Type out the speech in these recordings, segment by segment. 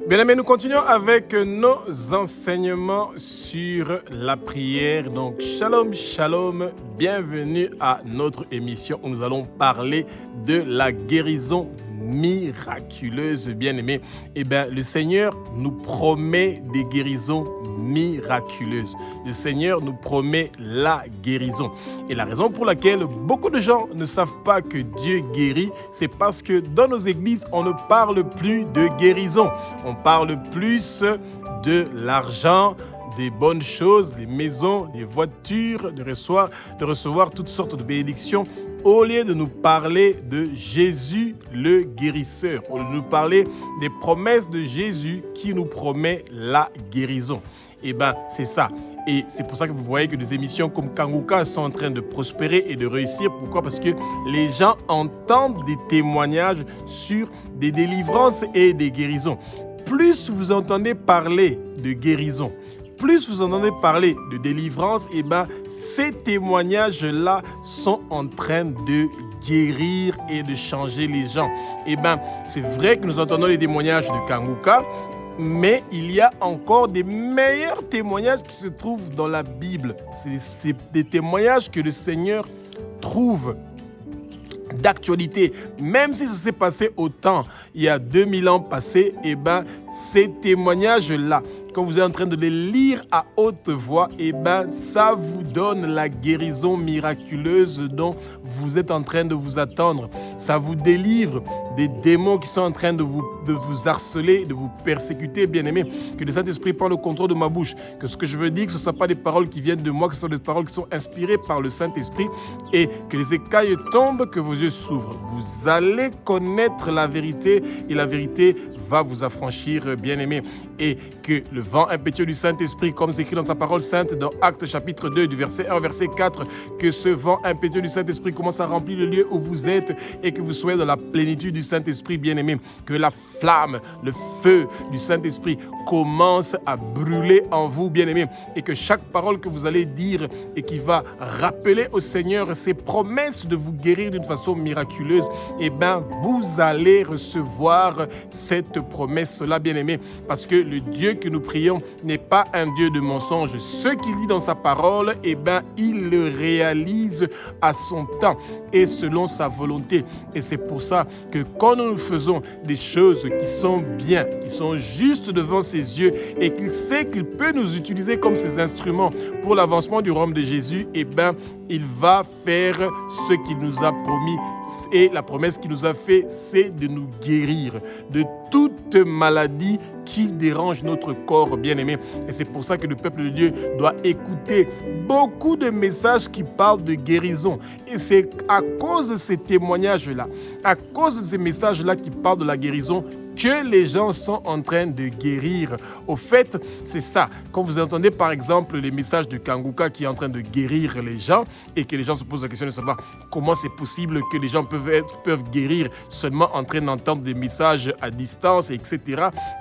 Bien aimés, nous continuons avec nos enseignements sur la prière. Donc, shalom, shalom, bienvenue à notre émission où nous allons parler de la guérison miraculeuse, bien aimés. Eh bien, le Seigneur nous promet des guérisons miraculeuses. Le Seigneur nous promet la guérison. Et la raison pour laquelle beaucoup de gens ne savent pas que Dieu guérit, c'est parce que dans nos églises, on ne parle plus de guérison. On parle plus de l'argent, des bonnes choses, les maisons, les voitures, de recevoir toutes sortes de bénédictions, au lieu de nous parler de Jésus le guérisseur, au lieu de nous parler des promesses de Jésus qui nous promet la guérison. Eh bien, c'est ça. Et c'est pour ça que vous voyez que des émissions comme Kanguka sont en train de prospérer et de réussir. Pourquoi? Parce que les gens entendent des témoignages sur des délivrances et des guérisons. Plus vous entendez parler de guérison, plus vous entendez parler de délivrance, et ben ces témoignages-là sont en train de guérir et de changer les gens. Et ben c'est vrai que nous entendons les témoignages de Kanguka, mais il y a encore des meilleurs témoignages qui se trouvent dans la Bible. C'est des témoignages que le Seigneur trouve d'actualité, même si ça s'est passé au temps, il y a 2000 ans passés, et ben ces témoignages-là, quand vous êtes en train de les lire à haute voix, et ben ça vous donne la guérison miraculeuse dont vous êtes en train de vous attendre. Ça vous délivre des démons qui sont en train de vous harceler, de vous persécuter, bien-aimés. Que le Saint-Esprit prenne le contrôle de ma bouche. Que ce que je veux dire, que ce ne sont pas des paroles qui viennent de moi, que ce sont des paroles qui sont inspirées par le Saint-Esprit, et que les écailles tombent, que vos yeux s'ouvrent. Vous allez connaître la vérité, et la vérité va vous affranchir, bien-aimés. Et que le vent impétueux du Saint-Esprit, comme c'est écrit dans sa parole sainte, dans Actes chapitre 2, du verset 1 au verset 4, que ce vent impétueux du Saint-Esprit commence à remplir le lieu où vous êtes et que vous soyez dans la plénitude du Saint-Esprit, bien-aimé. Que la flamme, le feu du Saint-Esprit commence à brûler en vous, bien-aimé. Et que chaque parole que vous allez dire et qui va rappeler au Seigneur ses promesses de vous guérir d'une façon miraculeuse, eh bien, vous allez recevoir cette promesse-là, bien-aimé. Parce que le Dieu que nous prions n'est pas un Dieu de mensonges. Ce qu'il dit dans sa parole, eh bien, il le réalise à son temps et selon sa volonté. Et c'est pour ça que quand nous faisons des choses qui sont bien, qui sont justes devant ses yeux et qu'il sait qu'il peut nous utiliser comme ses instruments pour l'avancement du royaume de Jésus, eh bien, il va faire ce qu'il nous a promis. Et la promesse qu'il nous a fait, c'est de nous guérir de toute maladie qui dérange notre corps, bien-aimé. Et c'est pour ça que le peuple de Dieu doit écouter beaucoup de messages qui parlent de guérison. Et c'est à cause de ces témoignages-là, à cause de ces messages-là qui parlent de la guérison, que les gens sont en train de guérir. Au fait, c'est ça. Quand vous entendez par exemple les messages de Kanguka qui est en train de guérir les gens et que les gens se posent la question de savoir comment c'est possible que les gens peuvent guérir seulement en train d'entendre des messages à distance, etc.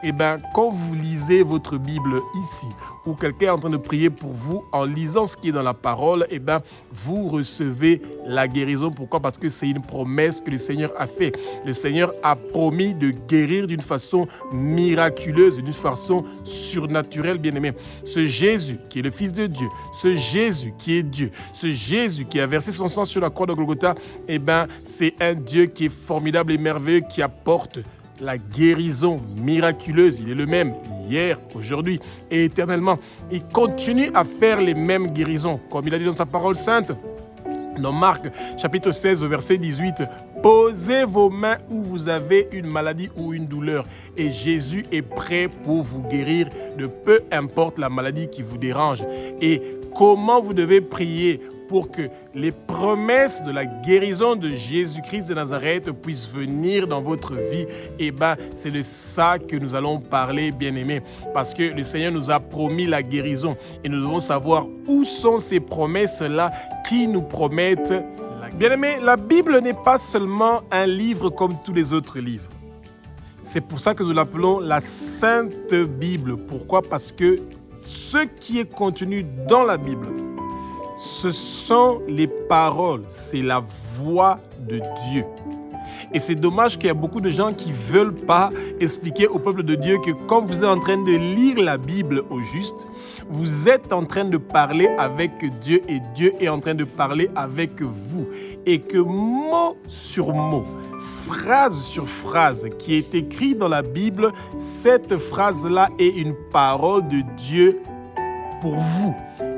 Eh bien, quand vous lisez votre Bible ici ou quelqu'un est en train de prier pour vous en lisant ce qui est dans la parole, eh bien, vous recevez la guérison. Pourquoi? Parce que c'est une promesse que le Seigneur a fait. Le Seigneur a promis de guérir d'une façon miraculeuse, d'une façon surnaturelle, bien-aimé. Ce Jésus qui est le Fils de Dieu, ce Jésus qui est Dieu, ce Jésus qui a versé son sang sur la croix de Golgotha, eh bien, c'est un Dieu qui est formidable et merveilleux, qui apporte la guérison miraculeuse. Il est le même hier, aujourd'hui et éternellement. Il continue à faire les mêmes guérisons, comme il a dit dans sa parole sainte. Dans Marc, chapitre 16, verset 18, « Posez vos mains où vous avez une maladie ou une douleur, et Jésus est prêt pour vous guérir de peu importe la maladie qui vous dérange. » Et comment vous devez prier pour que les promesses de la guérison de Jésus-Christ de Nazareth puissent venir dans votre vie, eh bien, c'est de ça que nous allons parler, bien-aimés. Parce que le Seigneur nous a promis la guérison et nous devons savoir où sont ces promesses-là qui nous promettent la guérison. Bien-aimés, la Bible n'est pas seulement un livre comme tous les autres livres. C'est pour ça que nous l'appelons la Sainte Bible. Pourquoi? Parce que ce qui est contenu dans la Bible, ce sont les paroles, c'est la voix de Dieu. Et c'est dommage qu'il y a beaucoup de gens qui ne veulent pas expliquer au peuple de Dieu que quand vous êtes en train de lire la Bible au juste, vous êtes en train de parler avec Dieu et Dieu est en train de parler avec vous. Et que mot sur mot, phrase sur phrase qui est écrite dans la Bible, cette phrase-là est une parole de Dieu pour vous.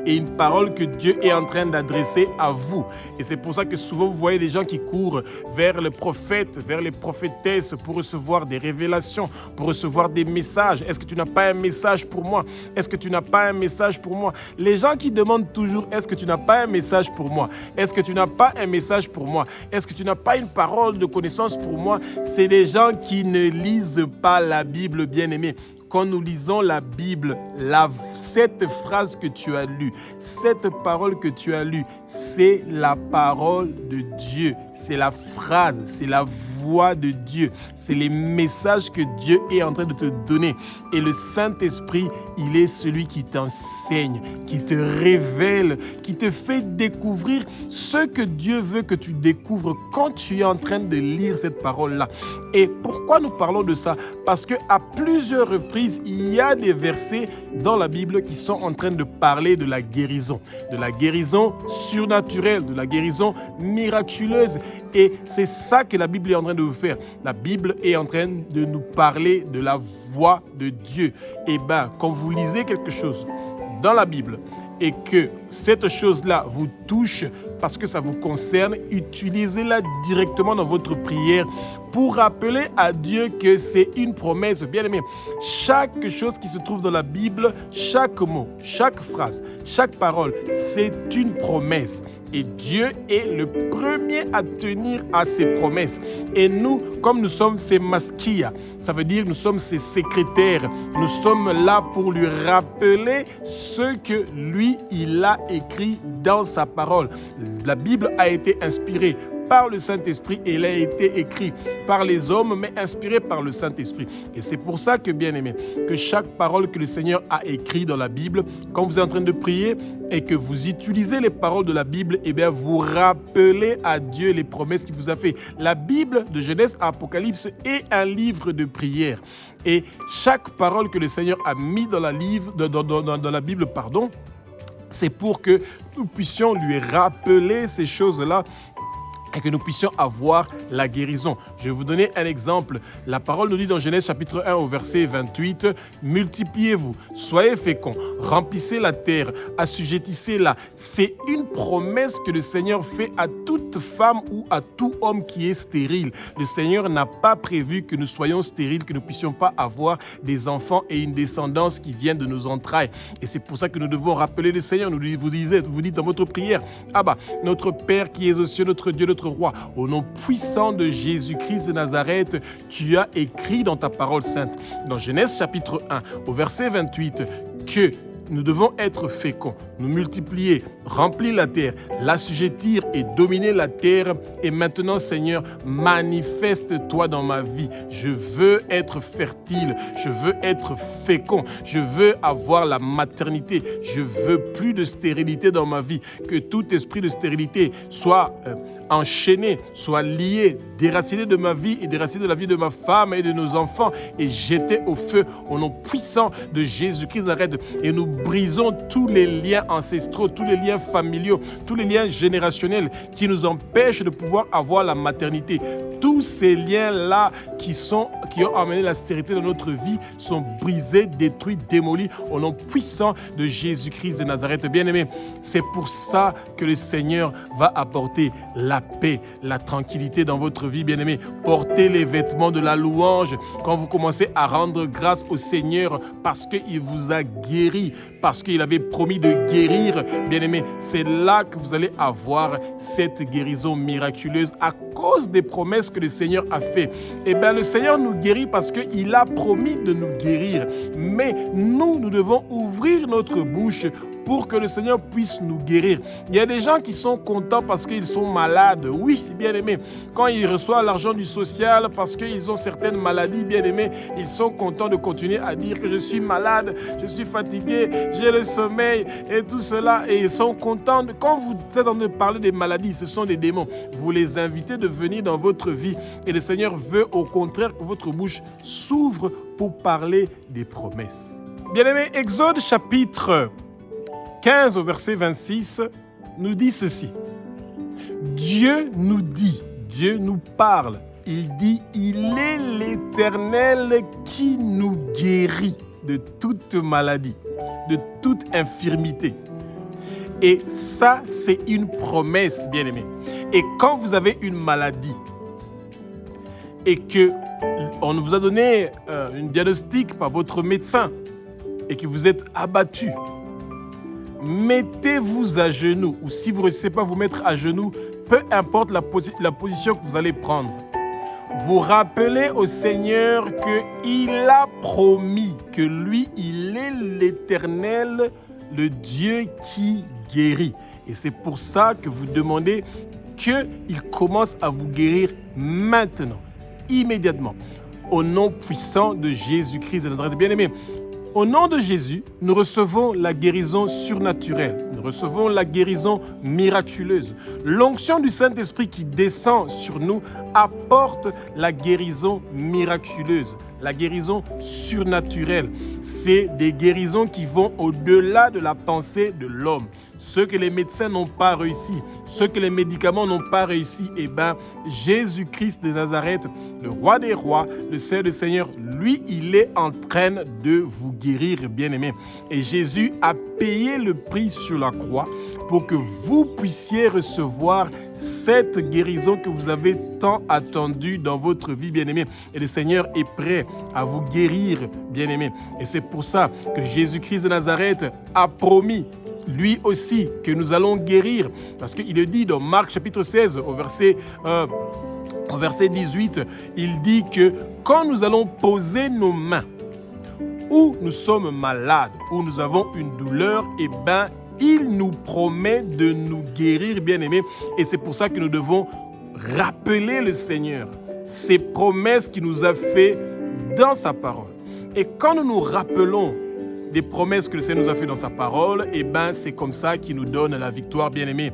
Et une parole que Dieu est en train d'adresser à vous. Et c'est pour ça que souvent vous voyez des gens qui courent vers le prophète, vers les prophétesses pour recevoir des révélations, pour recevoir des messages. Est-ce que tu n'as pas un message pour moi? Est-ce que tu n'as pas un message pour moi? Les gens qui demandent toujours, est-ce que tu n'as pas un message pour moi? Est-ce que tu n'as pas un message pour moi? Est-ce que tu n'as pas une parole de connaissance pour moi? C'est des gens qui ne lisent pas la Bible, bien-aimés. Quand nous lisons la Bible, cette phrase que tu as lue, cette parole que tu as lue, c'est la parole de Dieu. C'est la phrase, c'est la voix de Dieu. C'est les messages que Dieu est en train de te donner. Et le Saint-Esprit, il est celui qui t'enseigne, qui te révèle, qui te fait découvrir ce que Dieu veut que tu découvres quand tu es en train de lire cette parole-là. Et pourquoi nous parlons de ça? Parce qu'à plusieurs reprises, il y a des versets dans la Bible qui sont en train de parler de la guérison surnaturelle, de la guérison miraculeuse. Et c'est ça que la Bible est en train de vous faire. La Bible est en train de nous parler de la voix de Dieu. Et bien, quand vous lisez quelque chose dans la Bible et que cette chose-là vous touche parce que ça vous concerne, utilisez-la directement dans votre prière pour rappeler à Dieu que c'est une promesse. Bien aimé, chaque chose qui se trouve dans la Bible, chaque mot, chaque phrase, chaque parole, c'est une promesse. Et Dieu est le premier à tenir à ses promesses. Et nous, comme nous sommes ses masquillas, ça veut dire nous sommes ses secrétaires. Nous sommes là pour lui rappeler ce que lui, il a écrit dans sa parole. La Bible a été inspirée par le Saint-Esprit et elle a été écrite par les hommes, mais inspirée par le Saint-Esprit. Et c'est pour ça que, bien aimé, que chaque parole que le Seigneur a écrite dans la Bible, quand vous êtes en train de prier et que vous utilisez les paroles de la Bible, eh bien, vous rappelez à Dieu les promesses qu'il vous a faites. La Bible, de Genèse à Apocalypse, est un livre de prière. Et chaque parole que le Seigneur a mis dans la Bible, c'est pour que nous puissions lui rappeler ces choses-là et que nous puissions avoir la guérison. Je vais vous donner un exemple. La parole nous dit dans Genèse chapitre 1 au verset 28, « Multipliez-vous, soyez féconds, remplissez la terre, assujettissez-la. » C'est une promesse que le Seigneur fait à toute femme ou à tout homme qui est stérile. Le Seigneur n'a pas prévu que nous soyons stériles, que nous ne puissions pas avoir des enfants et une descendance qui viennent de nos entrailles. Et c'est pour ça que nous devons rappeler le Seigneur. Vous dites dans votre prière, « Abba, notre Père qui es aux cieux, notre Dieu, notre Roi, au nom puissant de Jésus-Christ de Nazareth, tu as écrit dans ta parole sainte, dans Genèse chapitre 1, au verset 28, que nous devons être féconds, nous multiplier, remplir la terre, l'assujettir et dominer la terre. Et maintenant, Seigneur, manifeste-toi dans ma vie. Je veux être fertile, je veux être fécond, je veux avoir la maternité. Je veux plus de stérilité dans ma vie. Que tout esprit de stérilité soit enchaîné, soit lié, déraciné de ma vie et déraciné de la vie de ma femme et de nos enfants et jeté au feu au nom puissant de Jésus-Christ. Arrête. Et nous brisons tous les liens ancestraux, tous les liens familiaux, tous les liens générationnels qui nous empêchent de pouvoir avoir la maternité. Tous ces liens-là qui ont amené la stérilité dans notre vie sont brisés, détruits, démolis au nom puissant de Jésus-Christ de Nazareth. Bien-aimés, c'est pour ça que le Seigneur va apporter la paix, la tranquillité dans votre vie, bien-aimés. Portez les vêtements de la louange quand vous commencez à rendre grâce au Seigneur parce qu'il vous a guéri, parce qu'il avait promis de guérir, bien-aimés. C'est là que vous allez avoir cette guérison miraculeuse à cause des promesses que le Seigneur a fait. Eh bien, le Seigneur nous guérit parce qu'il a promis de nous guérir. Mais nous devons ouvrir notre bouche pour que le Seigneur puisse nous guérir. Il y a des gens qui sont contents parce qu'ils sont malades. Oui, bien-aimés. Quand ils reçoivent l'argent du social parce qu'ils ont certaines maladies, bien-aimés, ils sont contents de continuer à dire que je suis malade, je suis fatigué, j'ai le sommeil et tout cela. Et ils sont contents. Quand vous êtes en train de parler des maladies, ce sont des démons. Vous les invitez de venir dans votre vie. Et le Seigneur veut au contraire que votre bouche s'ouvre pour parler des promesses. Bien-aimés, Exode chapitre 15 au verset 26 nous dit ceci. Dieu nous dit, Dieu nous parle. Il dit, il est l'Éternel qui nous guérit de toute maladie, de toute infirmité. Et ça, c'est une promesse, bien-aimés. Et quand vous avez une maladie et qu'on vous a donné un diagnostic par votre médecin et que vous êtes abattu, mettez-vous à genoux, ou si vous ne réussissez pas à vous mettre à genoux, peu importe la position que vous allez prendre. Vous rappelez au Seigneur qu'il a promis que lui, il est l'Éternel, le Dieu qui guérit. Et c'est pour ça que vous demandez qu'il commence à vous guérir maintenant, immédiatement, au nom puissant de Jésus-Christ de Nazareth. Bien-aimés, au nom de Jésus, nous recevons la guérison surnaturelle. Nous recevons la guérison miraculeuse. L'onction du Saint-Esprit qui descend sur nous apporte la guérison miraculeuse, la guérison surnaturelle. C'est des guérisons qui vont au-delà de la pensée de l'homme. Ce que les médecins n'ont pas réussi, ce que les médicaments n'ont pas réussi, eh bien, Jésus-Christ de Nazareth, le roi des rois, le Seigneur des seigneurs, lui, il est en train de vous guérir, bien-aimés. Et Jésus a payé le prix sur la croix pour que vous puissiez recevoir cette guérison que vous avez tant attendue dans votre vie, bien-aimés. Et le Seigneur est prêt à vous guérir, bien-aimés. Et c'est pour ça que Jésus-Christ de Nazareth a promis lui aussi que nous allons guérir. Parce qu'il est dit dans Marc chapitre 16 au verset 18, il dit que quand nous allons poser nos mains où nous sommes malades, où nous avons une douleur, eh bien, il nous promet de nous guérir, bien-aimés. Et c'est pour ça que nous devons rappeler le Seigneur, ces promesses qu'il nous a faites dans sa parole. Et quand nous nous rappelons des promesses que le Seigneur nous a fait dans sa parole, et ben c'est comme ça qu'il nous donne la victoire, bien-aimés.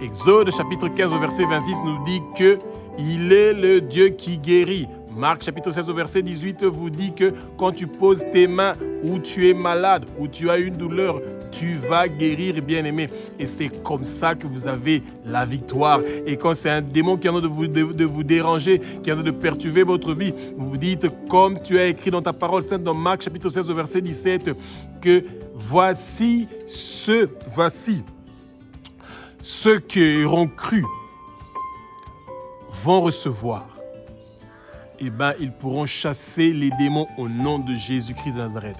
Exode chapitre 15 au verset 26 nous dit que il est le Dieu qui guérit. Marc chapitre 16 au verset 18 vous dit que quand tu poses tes mains où tu es malade, où tu as une douleur, tu vas guérir, bien-aimé. Et c'est comme ça que vous avez la victoire. Et quand c'est un démon qui est en train de vous déranger, qui est en train de perturber votre vie, vous vous dites, comme tu as écrit dans ta parole sainte dans Marc chapitre 16 au verset 17, que voici ceux qui auront cru vont recevoir. Eh bien, ils pourront chasser les démons au nom de Jésus-Christ de Nazareth.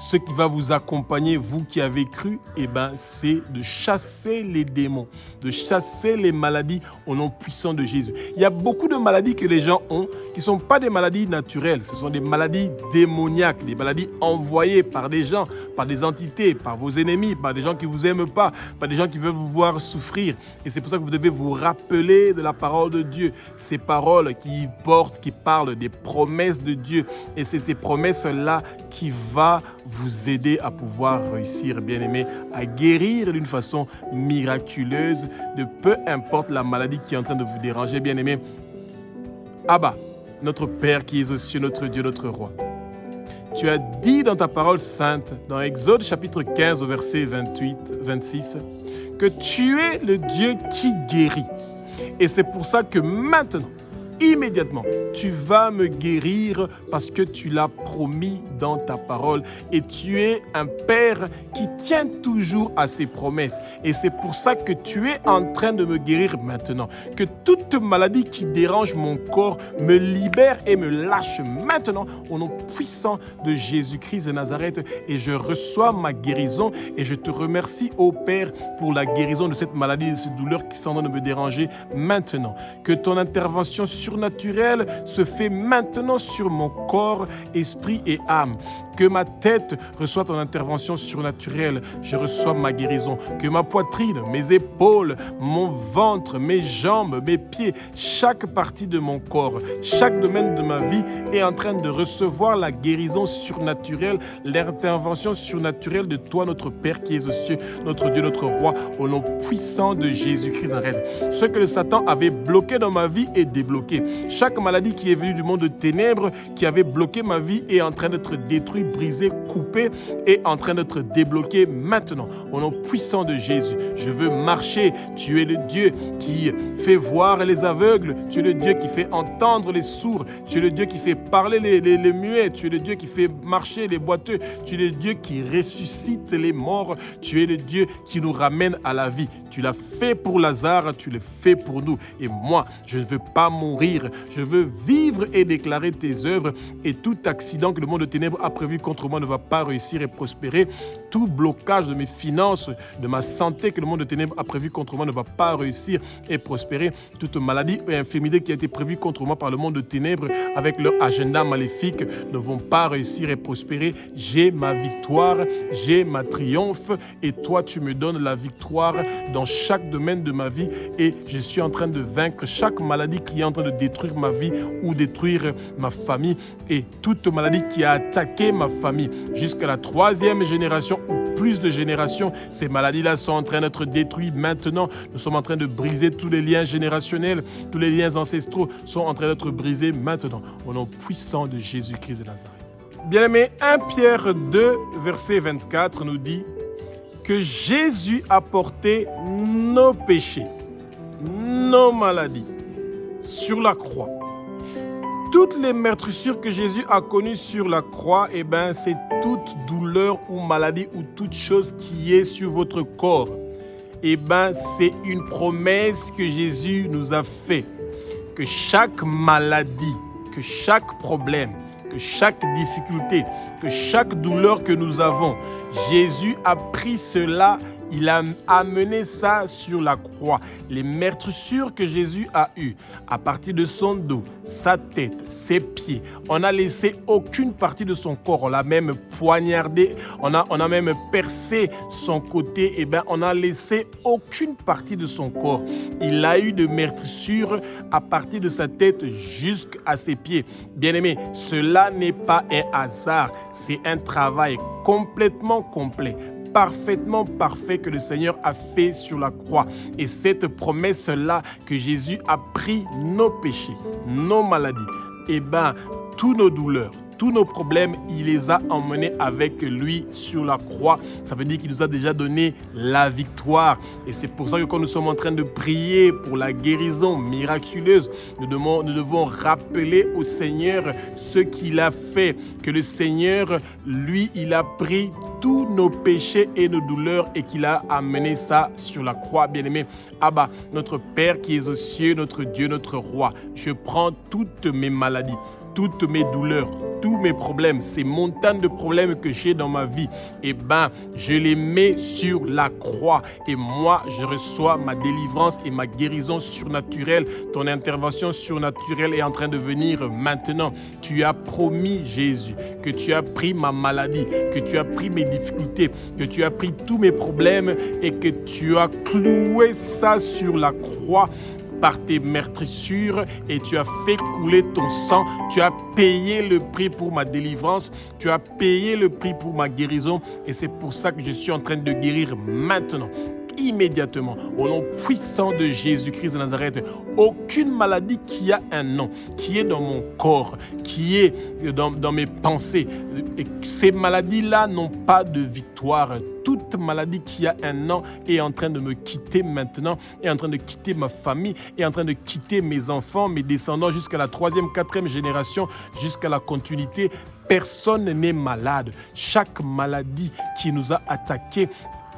Ce qui va vous accompagner, vous qui avez cru, eh ben, c'est de chasser les démons, de chasser les maladies au nom puissant de Jésus. Il y a beaucoup de maladies que les gens ont qui ne sont pas des maladies naturelles. Ce sont des maladies démoniaques, des maladies envoyées par des gens, par des entités, par vos ennemis, par des gens qui ne vous aiment pas, par des gens qui veulent vous voir souffrir. Et c'est pour ça que vous devez vous rappeler de la parole de Dieu. Ces paroles qui portent, qui parlent des promesses de Dieu. Et c'est ces promesses-là qui vont vous aider à pouvoir réussir, bien-aimé, à guérir d'une façon miraculeuse de peu importe la maladie qui est en train de vous déranger, bien-aimé. Abba, notre Père qui es aux cieux, notre Dieu, notre Roi. Tu as dit dans ta parole sainte, dans Exode chapitre 15 au verset 26, que tu es le Dieu qui guérit. Et c'est pour ça que maintenant, immédiatement, tu vas me guérir parce que tu l'as promis dans ta parole. Et tu es un Père qui tient toujours à ses promesses. Et c'est pour ça que tu es en train de me guérir maintenant. Que toute maladie qui dérange mon corps me libère et me lâche maintenant au nom puissant de Jésus-Christ de Nazareth. Et je reçois ma guérison et je te remercie, ô Père, pour la guérison de cette maladie, de cette douleur qui sont en train de me déranger maintenant. Que ton intervention surnaturelle se fait maintenant sur mon corps, esprit et âme. Que ma tête reçoit ton intervention surnaturelle, je reçois ma guérison. Que ma poitrine, mes épaules, mon ventre, mes jambes, mes pieds, chaque partie de mon corps, chaque domaine de ma vie est en train de recevoir la guérison surnaturelle, l'intervention surnaturelle de toi, notre Père qui es aux cieux, notre Dieu, notre Roi, au nom puissant de Jésus-Christ. Ce que le Satan avait bloqué dans ma vie est débloqué. Chaque maladie qui est venue du monde de ténèbres, qui avait bloqué ma vie, est en train d'être détruite, brisé, coupé et en train d'être débloqué maintenant. Au nom puissant de Jésus, je veux marcher. Tu es le Dieu qui fait voir les aveugles. Tu es le Dieu qui fait entendre les sourds. Tu es le Dieu qui fait parler les muets. Tu es le Dieu qui fait marcher les boiteux. Tu es le Dieu qui ressuscite les morts. Tu es le Dieu qui nous ramène à la vie. Tu l'as fait pour Lazare, tu le fais pour nous. Et moi, je ne veux pas mourir. Je veux vivre et déclarer tes œuvres. Et tout accident que le monde de ténèbres a prévu contre moi ne va pas réussir et prospérer. Tout blocage de mes finances, de ma santé que le monde de ténèbres a prévu contre moi ne va pas réussir et prospérer. Toute maladie et infirmité qui a été prévue contre moi par le monde de ténèbres avec leur agenda maléfique ne vont pas réussir et prospérer. J'ai ma victoire, j'ai ma triomphe et toi tu me donnes la victoire dans chaque domaine de ma vie et je suis en train de vaincre chaque maladie qui est en train de détruire ma vie ou détruire ma famille et toute maladie qui a attaqué ma famille jusqu'à la 3e génération ou plus de générations. Ces maladies-là sont en train d'être détruites maintenant. Nous sommes en train de briser tous les liens générationnels, tous les liens ancestraux sont en train d'être brisés maintenant au nom puissant de Jésus-Christ de Nazareth. Bien-aimé, 1 Pierre 2, verset 24 nous dit que Jésus a porté nos péchés, nos maladies sur la croix. Toutes les meurtrissures que Jésus a connues sur la croix, c'est toute douleur ou maladie ou toute chose qui est sur votre corps. C'est une promesse que Jésus nous a faite. Que chaque maladie, que chaque problème, que chaque difficulté, que chaque douleur que nous avons, Jésus a pris cela, il a amené ça sur la croix. Les meurtrissures que Jésus a eues, à partir de son dos, sa tête, ses pieds, on n'a laissé aucune partie de son corps. On l'a même poignardé, on a même percé son côté. On n'a laissé aucune partie de son corps. Il a eu de meurtrissures à partir de sa tête jusqu'à ses pieds. Bien-aimé, cela n'est pas un hasard, c'est un travail complètement complet, parfaitement parfait que le Seigneur a fait sur la croix. Et cette promesse-là que Jésus a pris nos péchés, nos maladies, tous nos douleurs, tous nos problèmes, il les a emmenés avec lui sur la croix. Ça veut dire qu'il nous a déjà donné la victoire. Et c'est pour ça que quand nous sommes en train de prier pour la guérison miraculeuse, nous devons rappeler au Seigneur ce qu'il a fait. Que le Seigneur, lui, il a pris tous nos péchés et nos douleurs et qu'il a amené ça sur la croix, bien-aimé. Abba, notre Père qui est aux cieux, notre Dieu, notre Roi, je prends toutes mes maladies, toutes mes douleurs, tous mes problèmes, ces montagnes de problèmes que j'ai dans ma vie, je les mets sur la croix et moi, je reçois ma délivrance et ma guérison surnaturelle. Ton intervention surnaturelle est en train de venir maintenant. Tu as promis, Jésus, que tu as pris ma maladie, que tu as pris mes difficultés, que tu as pris tous mes problèmes et que tu as cloué ça sur la croix par tes meurtrissures et tu as fait couler ton sang. Tu as payé le prix pour ma délivrance. Tu as payé le prix pour ma guérison et c'est pour ça que je suis en train de guérir maintenant. Immédiatement, au nom puissant de Jésus-Christ de Nazareth, aucune maladie qui a un nom, qui est dans mon corps, qui est dans mes pensées, et ces maladies-là n'ont pas de victoire. Toute maladie qui a un nom est en train de me quitter maintenant, est en train de quitter ma famille, est en train de quitter mes enfants, mes descendants jusqu'à la 3e, 4e génération, jusqu'à la continuité. Personne n'est malade. Chaque maladie qui nous a attaqués,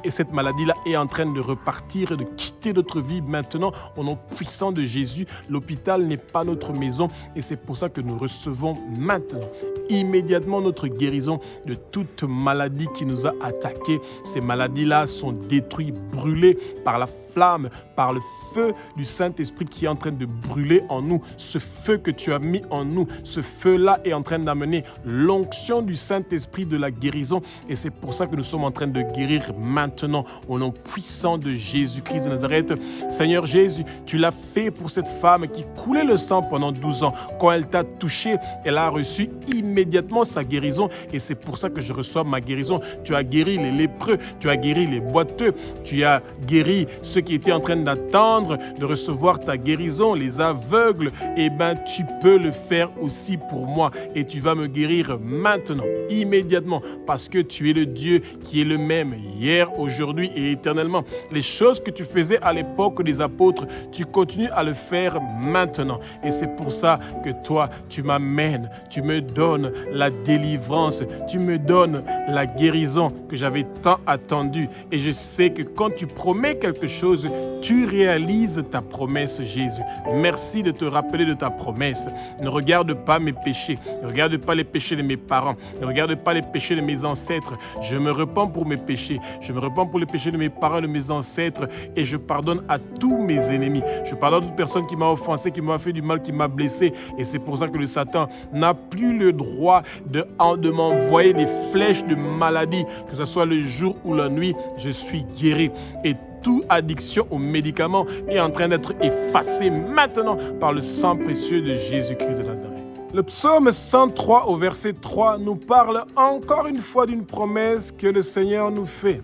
et cette maladie-là est en train de repartir, de quitter notre vie maintenant au nom puissant de Jésus. L'hôpital n'est pas notre maison et c'est pour ça que nous recevons maintenant immédiatement notre guérison de toute maladie qui nous a attaqués. Ces maladies-là sont détruites, brûlées par la flamme, par le feu du Saint-Esprit qui est en train de brûler en nous, ce feu que tu as mis en nous, ce feu-là est en train d'amener l'onction du Saint-Esprit de la guérison et c'est pour ça que nous sommes en train de guérir maintenant au nom puissant de Jésus-Christ de Nazareth. Seigneur Jésus, tu l'as fait pour cette femme qui coulait le sang pendant 12 ans. Quand elle t'a touché, elle a reçu immédiatement sa guérison et c'est pour ça que je reçois ma guérison. Tu as guéri les lépreux, tu as guéri les boiteux, tu as guéri ceux qui étaient en train d'attendre de recevoir ta guérison, les aveugles. Eh bien, tu peux le faire aussi pour moi et tu vas me guérir maintenant, immédiatement, parce que tu es le Dieu qui est le même hier, aujourd'hui et éternellement. Les choses que tu faisais à l'époque des apôtres, tu continues à le faire maintenant. Et c'est pour ça que toi, tu m'amènes, tu me donnes la délivrance, tu me donnes la guérison que j'avais tant attendue. Et je sais que quand tu promets quelque chose, tu réalises ta promesse, Jésus. Merci de te rappeler de ta promesse. Ne regarde pas mes péchés, ne regarde pas les péchés de mes parents, ne regarde pas les péchés de mes ancêtres. Je me repens pour mes péchés, je me repens pour les péchés de mes parents, de mes ancêtres et je pardonne à tous mes ennemis. Je pardonne à toute personne qui m'a offensé, qui m'a fait du mal, qui m'a blessé. Et c'est pour ça que le Satan n'a plus le droit de m'envoyer des flèches de maladie, que ce soit le jour ou la nuit, je suis guéri. Et toute addiction aux médicaments est en train d'être effacée maintenant par le sang précieux de Jésus-Christ de Nazareth. Le psaume 103 au verset 3 nous parle encore une fois d'une promesse que le Seigneur nous fait.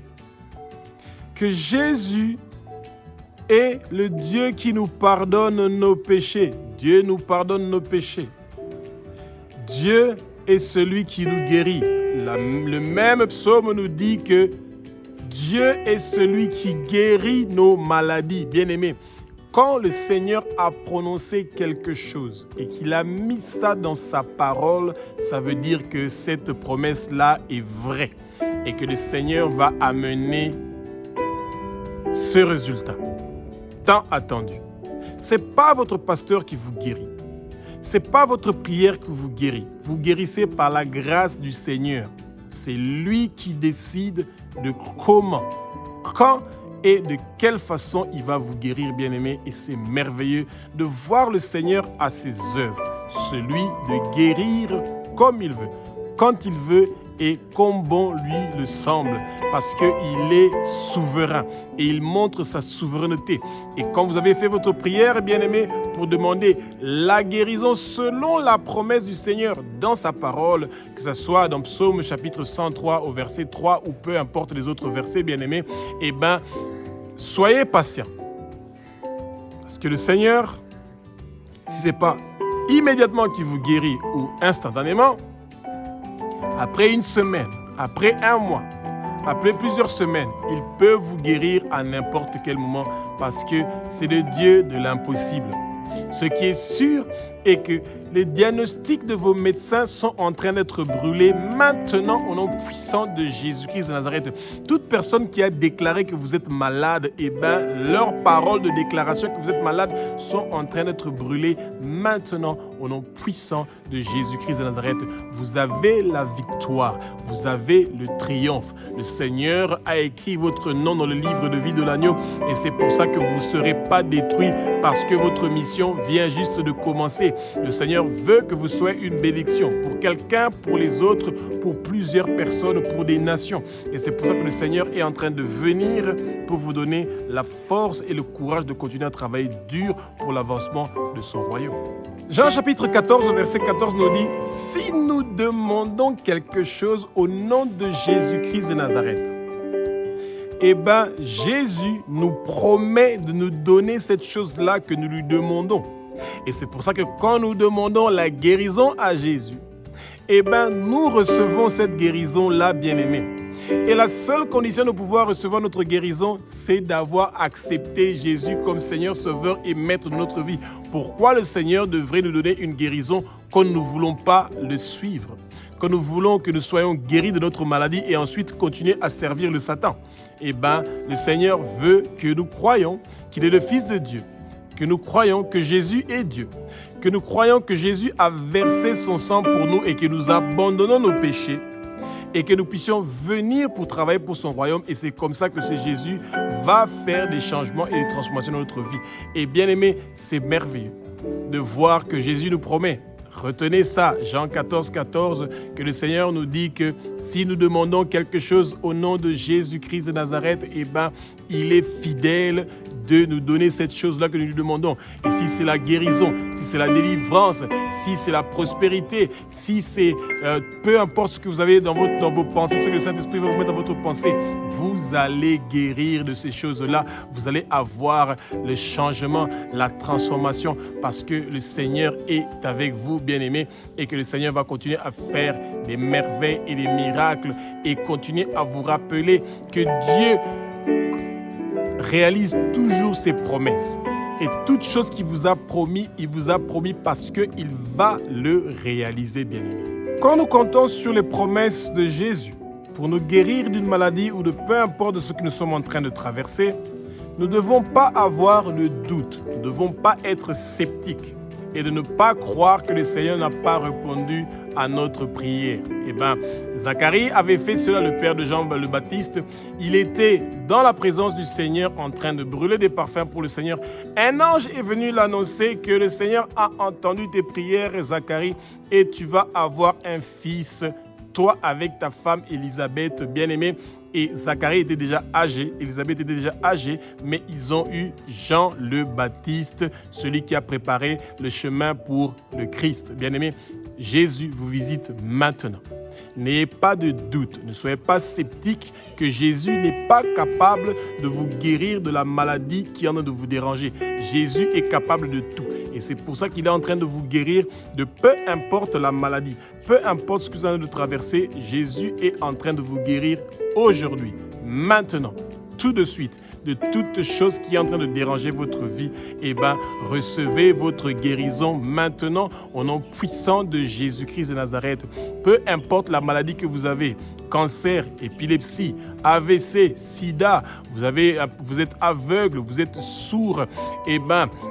Que Jésus est le Dieu qui nous pardonne nos péchés. Dieu nous pardonne nos péchés. Dieu est celui qui nous guérit. Le même psaume nous dit que Dieu est celui qui guérit nos maladies. Bien-aimés, quand le Seigneur a prononcé quelque chose et qu'il a mis ça dans sa parole, ça veut dire que cette promesse-là est vraie et que le Seigneur va amener ce résultat tant attendu. Ce n'est pas votre pasteur qui vous guérit. Ce n'est pas votre prière qui vous guérit. Vous guérissez par la grâce du Seigneur. C'est lui qui décide de comment, quand et de quelle façon il va vous guérir, bien-aimés. Et c'est merveilleux de voir le Seigneur à ses œuvres. Celui de guérir comme il veut, quand il veut et comme bon lui le semble, parce qu'il est souverain et il montre sa souveraineté. Et quand vous avez fait votre prière, bien-aimés, pour demander la guérison selon la promesse du Seigneur dans sa parole, que ce soit dans Psaume chapitre 103 au verset 3 ou peu importe les autres versets, bien-aimés, eh bien, soyez patients. Parce que le Seigneur, si ce n'est pas immédiatement qu'il vous guérit ou instantanément, après une semaine, après un mois, après plusieurs semaines, il peut vous guérir à n'importe quel moment parce que c'est le Dieu de l'impossible. Ce qui est sûr est que les diagnostics de vos médecins sont en train d'être brûlés maintenant au nom puissant de Jésus-Christ de Nazareth. Toute personne qui a déclaré que vous êtes malade, eh bien, leurs paroles de déclaration que vous êtes malade sont en train d'être brûlées maintenant au nom puissant de Jésus-Christ de Nazareth. Vous avez la victoire, vous avez le triomphe. Le Seigneur a écrit votre nom dans le livre de vie de l'agneau et c'est pour ça que vous ne serez pas détruits parce que votre mission vient juste de commencer. Le Seigneur veut que vous soyez une bénédiction pour quelqu'un, pour les autres, pour plusieurs personnes, pour des nations. Et c'est pour ça que le Seigneur est en train de venir pour vous donner la force et le courage de continuer à travailler dur pour l'avancement de son royaume. Jean chapitre 14, verset 14 nous dit « Si nous demandons quelque chose au nom de Jésus-Christ de Nazareth, eh bien, Jésus nous promet de nous donner cette chose-là que nous lui demandons. » Et c'est pour ça que quand nous demandons la guérison à Jésus, eh bien, nous recevons cette guérison-là, bien-aimés. Et la seule condition de pouvoir recevoir notre guérison, c'est d'avoir accepté Jésus comme Seigneur, Sauveur et Maître de notre vie. Pourquoi le Seigneur devrait nous donner une guérison quand nous ne voulons pas le suivre? Quand nous voulons que nous soyons guéris de notre maladie et ensuite continuer à servir le Satan? Eh bien, le Seigneur veut que nous croyions qu'il est le Fils de Dieu, que nous croyons que Jésus est Dieu, que nous croyons que Jésus a versé son sang pour nous et que nous abandonnons nos péchés et que nous puissions venir pour travailler pour son royaume. Et c'est comme ça que ce Jésus va faire des changements et des transformations dans notre vie. Et bien aimé, c'est merveilleux de voir que Jésus nous promet. Retenez ça, Jean 14, 14, que le Seigneur nous dit que si nous demandons quelque chose au nom de Jésus-Christ de Nazareth, il est fidèle de nous donner cette chose-là que nous lui demandons. Et si c'est la guérison, si c'est la délivrance, si c'est la prospérité, si c'est peu importe ce que vous avez dans vos pensées, ce que le Saint-Esprit va vous mettre dans votre pensée, vous allez guérir de ces choses-là. Vous allez avoir le changement, la transformation, parce que le Seigneur est avec vous, bien-aimés, et que le Seigneur va continuer à faire des merveilles et des miracles et continuer à vous rappeler que Dieu réalise toujours ses promesses. Et toute chose qu'il vous a promis, il vous a promis parce qu'il va le réaliser, bien-aimé. Quand nous comptons sur les promesses de Jésus pour nous guérir d'une maladie ou de peu importe de ce que nous sommes en train de traverser, nous ne devons pas avoir le doute, nous ne devons pas être sceptiques et de ne pas croire que le Seigneur n'a pas répondu à notre prière. Zacharie avait fait cela, le père de Jean le Baptiste. Il était dans la présence du Seigneur en train de brûler des parfums pour le Seigneur. Un ange est venu l'annoncer que le Seigneur a entendu tes prières, Zacharie, et tu vas avoir un fils, toi avec ta femme Élisabeth, bien-aimée. Et Zacharie était déjà âgé, Élisabeth était déjà âgée, mais ils ont eu Jean le Baptiste, celui qui a préparé le chemin pour le Christ. Bien-aimé, Jésus vous visite maintenant. N'ayez pas de doute, ne soyez pas sceptiques que Jésus n'est pas capable de vous guérir de la maladie qui est en train de vous déranger. Jésus est capable de tout. Et c'est pour ça qu'il est en train de vous guérir de peu importe la maladie. Peu importe ce que vous avez de traverser, Jésus est en train de vous guérir aujourd'hui, maintenant, tout de suite, de toute chose qui est en train de déranger votre vie. Recevez votre guérison maintenant au nom puissant de Jésus-Christ de Nazareth. Peu importe la maladie que vous avez, cancer, épilepsie, AVC, sida, vous êtes aveugle, vous êtes sourd,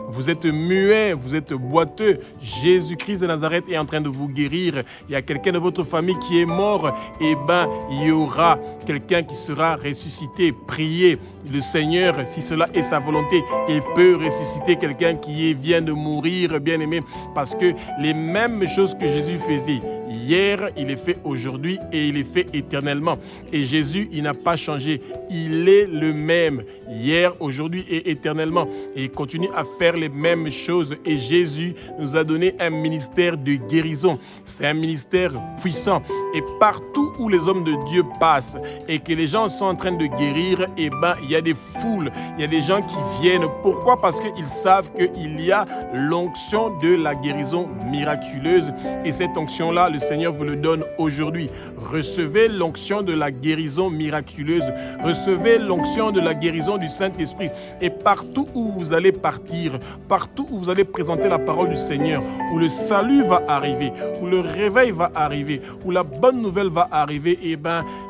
vous êtes muet, vous êtes boiteux. Jésus-Christ de Nazareth est en train de vous guérir. Il y a quelqu'un de votre famille qui est mort, il y aura quelqu'un qui sera ressuscité. Priez le Seigneur, si cela est sa volonté, il peut ressusciter quelqu'un qui vient de mourir, bien-aimé, parce que les mêmes choses que Jésus faisait hier, il est fait aujourd'hui et il est fait éternellement. Et Jésus, il n'a pas changé. Il est le même hier, aujourd'hui et éternellement. Et il continue à faire les mêmes choses. Et Jésus nous a donné un ministère de guérison. C'est un ministère puissant. Et partout où les hommes de Dieu passent et que les gens sont en train de guérir, il y a des foules, il y a des gens qui viennent. Pourquoi? Parce qu'ils savent qu'il y a l'onction de la guérison miraculeuse. Et cette onction-là, le Seigneur vous le donne aujourd'hui. Recevez l'onction de la guérison miraculeuse. Recevez l'onction de la guérison du Saint-Esprit. Et partout où vous allez partir, partout où vous allez présenter la parole du Seigneur, où le salut va arriver, où le réveil va arriver, où la bonne nouvelle va arriver,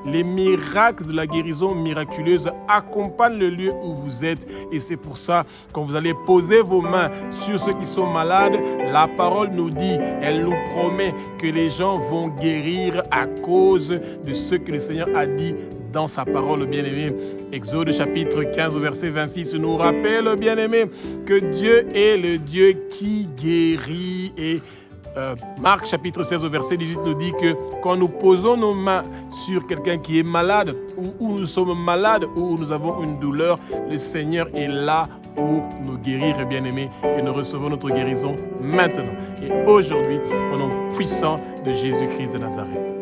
les miracles de la guérison miraculeuse accompagnent le lieu où vous êtes. Et c'est pour ça, quand vous allez poser vos mains sur ceux qui sont malades, la parole nous dit, elle nous promet que les gens vont guérir à cause de ce que le Seigneur a dit dans sa parole, bien-aimé. Exode chapitre 15, verset 26 nous rappelle, bien-aimé, que Dieu est le Dieu qui guérit. Et Marc chapitre 16, verset 18 nous dit que quand nous posons nos mains sur quelqu'un qui est malade, ou où nous sommes malades, ou où nous avons une douleur, le Seigneur est là pour nous guérir, bien-aimés, et nous recevons notre guérison maintenant et aujourd'hui au nom puissant de Jésus-Christ de Nazareth.